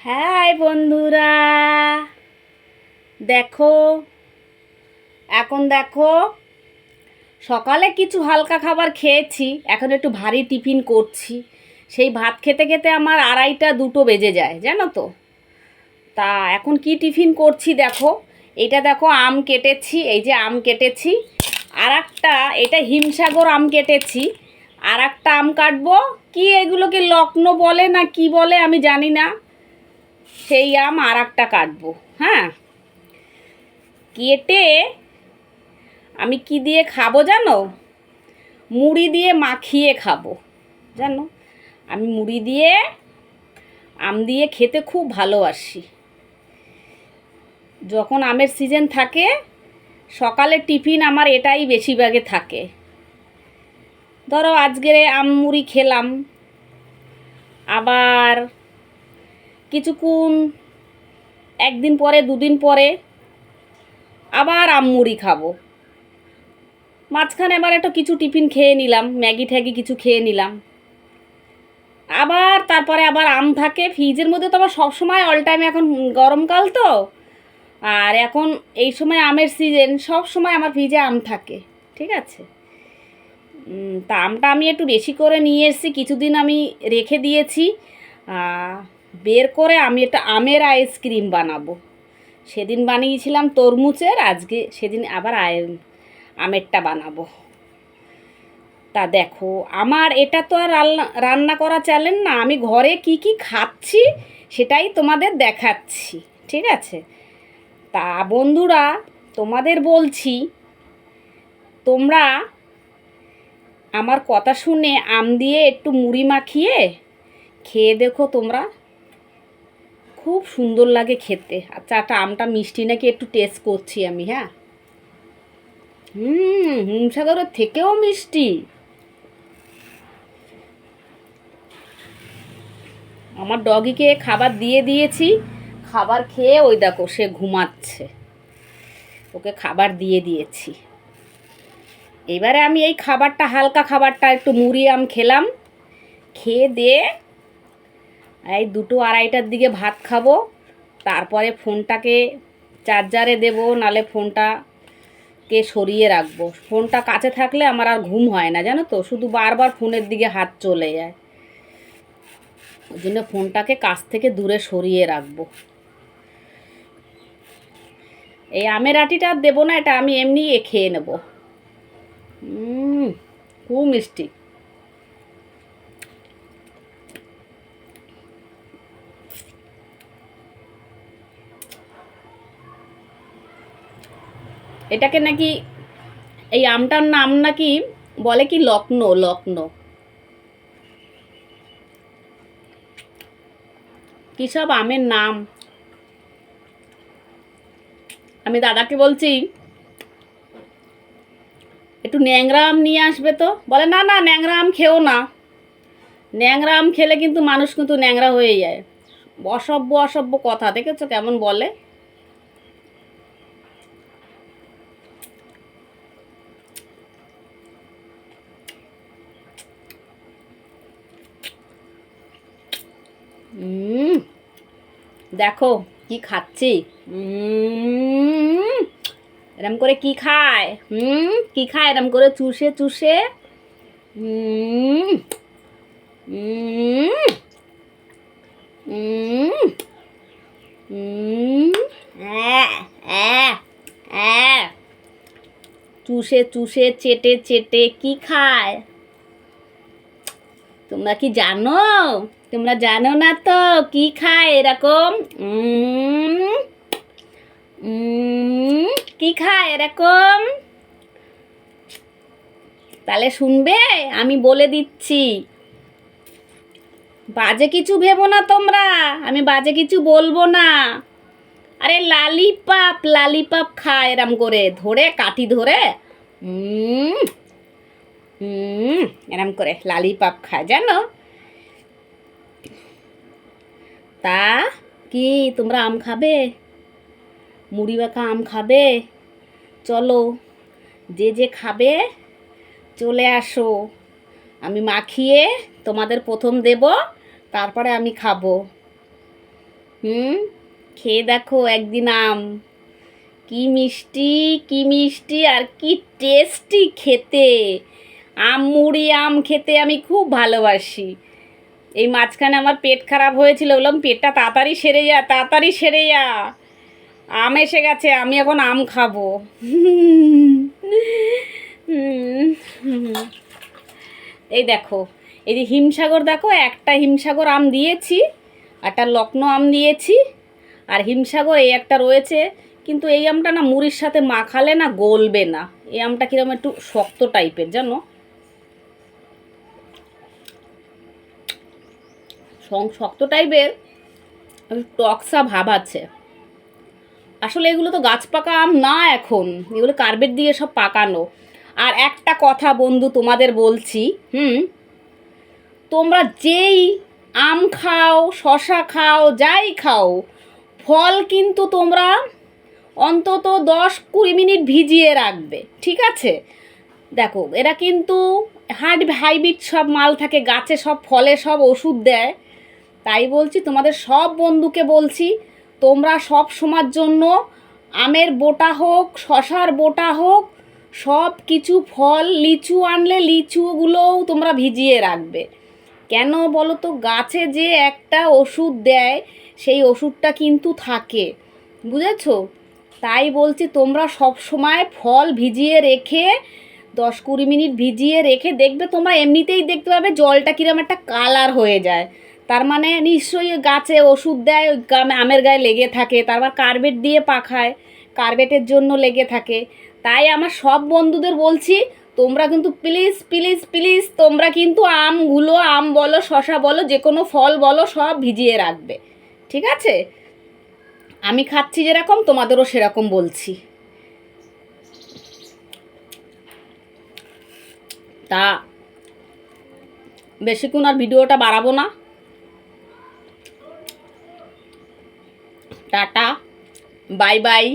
High বন্ধুরা, দেখো দেখো সকালে কিছু হালকা খাবার খেয়েছি, এখন একটু ভারী টিফিন করছি। সেই ভাত খেতে খেতে আমার 2:30 বেজে যায়, জানো তো। তা এখন কি টিফিন করছি দেখো। এটা দেখো, আম কেটেছি, এই যে আম কেটেছি। এটা হিমসাগর আম কেটেছি। আম কাটবো। কি এগুলোকে লগ্ন বলে না কি বলে আমি জানি না। সেই আম কাটবো। হ্যাঁ, কেটে আমি কি দিয়ে খাবো জানো? মুড়ি দিয়ে মাখিয়ে খাবো, জানো। আমি মুড়ি দিয়ে আম দিয়ে খেতে খুব ভালোবাসি। যখন আমের সিজন থাকে, সকালে টিফিন আমার এটাই বেশিরভাগে থাকে। ধরো আজকে আম মুড়ি খেলাম, আবার কিছুক্ষণ একদিন পরে দুদিন পরে আবার আম মুড়ি খাবো। মাঝখানে আবার একটা কিছু টিফিন খেয়ে নিলাম, ম্যাগি ট্যাগি কিছু খেয়ে নিলাম। তারপরে আবার আম থাকে ফ্রিজের মধ্যে। তো আমার সবসময় অল টাইম, এখন গরমকাল তো, আর এখন এই সময় আমের সিজন, সব সময় আমার ফ্রিজে আম থাকে। ঠিক আছে। তা আমটা আমি একটু বেশি করে নিয়ে এসেছি, কিছুদিন আমি রেখে দিয়েছি। বের করে আমি একটা আমের আইসক্রিম বানাবো। সেদিন বানিয়েছিলাম তরমুজের, আজকে সেদিন আবার আমেরটা বানাবো। তা দেখো, আমার এটা তো আর রান্না করা চ্যালেঞ্জ না। আমি ঘরে কি কি খাচ্ছি সেটাই তোমাদের দেখাচ্ছি। ঠিক আছে। তা বন্ধুরা, তোমাদের বলছি, তোমরা আমার কথা শুনে আম দিয়ে একটু মুড়ি মাখিয়ে খেয়ে দেখো। তোমরা খুব সুন্দর লাগে খেতে। আচ্ছা, আমটা মিষ্টি নাকি একটু টেস্ট করছি আমি। হ্যাঁ, হিমসাগরের থেকেও মিষ্টি। আমার ডগিকে খাবার দিয়ে দিয়েছি, খাবার খেয়ে ওই দেখো সে ঘুমাচ্ছে। ওকে খাবার দিয়ে দিয়েছি। এবারে আমি এই খাবারটা, হালকা খাবারটা, একটু মুড়ি আম খেলাম। খেয়ে দিয়ে এই 2-2:30টার দিকে ভাত খাবো। তারপরে ফোনটাকে চার্জারে দেবো, নালে ফোনটাকে সরিয়ে রাখবো। ফোনটা কাছে থাকলে আমার আর ঘুম হয় না, জানো তো, শুধু বারবার ফোনের দিকে হাত চলে যায়। ওই জন্য ফোনটাকে কাছ থেকে দূরে সরিয়ে রাখবো। এই আমের আটিটা আর দেবো না, এটা আমি এমনি খেয়ে নেব। খুব মিষ্টি। এটাকে নাকি, এই আমটার নাম নাকি বলে কি লক্ষ্ণৌ। লক্ষ্ণৌ কী সব আমের নাম। আমি দাদাকে বলছি একটু ন্যাংরা আম নিয়ে আসবে। তো বলে না না, ন্যাংরা আম খেও না। ন্যাংরা আম খেলে কিন্তু মানুষ কিন্তু ন্যাংরা হয়ে যায়। অসভ্য অসভ্য কথা, দেখেছো কেমন বলে। দেখো কি খাচ্ছি। এরম করে কি খায়, কি খায় এরম করে চুষে চুষে। হুম হুম হুম হুম চুষে চুষে চেটে চেটে কি খায়। তোমরা কি জানো? তোমরা জানো না তো কি খায় এরকম। কি খায় এরকম? তাহলে শুনবে, আমি বলে দিচ্ছি। বাজে কিছু ভেবো না তোমরা, আমি বাজে কিছু বলবো না। আরে লালিপাপ, লালিপাপ খায় এরম করে ধরে, কাঠি ধরে এরম করে লালিপাপ খায়, জানো। তা কি তোমরা আম খাবে? মুড়ি মাখা আম খাবে? চলো, যে যে খাবে চলে আসো। আমি মাখিয়ে তোমাদের প্রথম দেব, তারপরে আমি খাবো। হুম, খেয়ে দেখো একদিন আম, কি মিষ্টি, কি মিষ্টি আর কি টেস্টি খেতে। আম মুড়ি আম খেতে আমি খুব ভালোবাসি। এই মাঝখানে আমার পেট খারাপ হয়েছিল, বললাম পেটটা তাড়াতাড়ি সেরে যা, তাড়াতাড়ি সেরে যা। আম এসে গেছে, আমি এখন আম খাবো। এই দেখো, এই যে হিমসাগর দেখো, একটা হিমসাগর আম দিয়েছি, একটা লক্ষ্ণৌ আম দিয়েছি, আর হিমসাগর এই একটা রয়েছে। কিন্তু এই আমটা না মুড়ির সাথে মাখালে না গলবে না। এই আমটা কিরকম একটু শক্ত টাইপের জানো, শক্ত টাইপের, টকসা ভাব আছে। আসলে এগুলো তো গাছ পাকা আম না, এখন এগুলো কার্বেট দিয়ে সব পাকানো। আর একটা কথা বন্ধু তোমাদের বলছি, তোমরা যেই আম খাও, শশা খাও, যাই খাও, ফল কিন্তু তোমরা অন্তত 10-20 মিনিট ভিজিয়ে রাখবে, ঠিক আছে? দেখো এরা কিন্তু হাইব্রিড সব মাল থাকে, গাছে সব ফলে সব ওষুধ দেয়। তাই বলছি তোমাদের সব বন্ধুকে বলছি, তোমরা সব সময়ের জন্য আমের বোটা হোক, শশার বোটা হোক, সব কিছু ফল, লিচু আনলে লিচুগুলোও তোমরা ভিজিয়ে রাখবে। কেন বলো তো, গাছে যে একটা ওষুধ দেয় সেই ওষুধটা কিন্তু থাকে, বুঝেছো? তাই বলছি তোমরা সব সময় ফল ভিজিয়ে রেখে 10-20 মিনিট ভিজিয়ে রেখে দেখবে, তোমরা এমনিতেই দেখতে পাবে জলটা কিরম একটা কালার হয়ে যায়। তার মানে নিশ্চয়ই গাছে ওষুধ দেয়, ওই আমের গায়ে লেগে থাকে, তারপর কার্বেট দিয়ে পাখায়, কার্বেটের জন্য লেগে থাকে। তাই আমার সব বন্ধুদের বলছি, তোমরা কিন্তু প্লিজ প্লিজ প্লিজ তোমরা কিন্তু আমগুলো, আম বলো, শশা বলো, যে কোনো ফল বলো, সব ভিজিয়ে রাখবে, ঠিক আছে? আমি খাচ্ছি যেরকম তোমাদেরও সেরকম বলছি। তা বেশিক্ষণ আর ভিডিওটা বাড়াবো না। Tata, bye bye.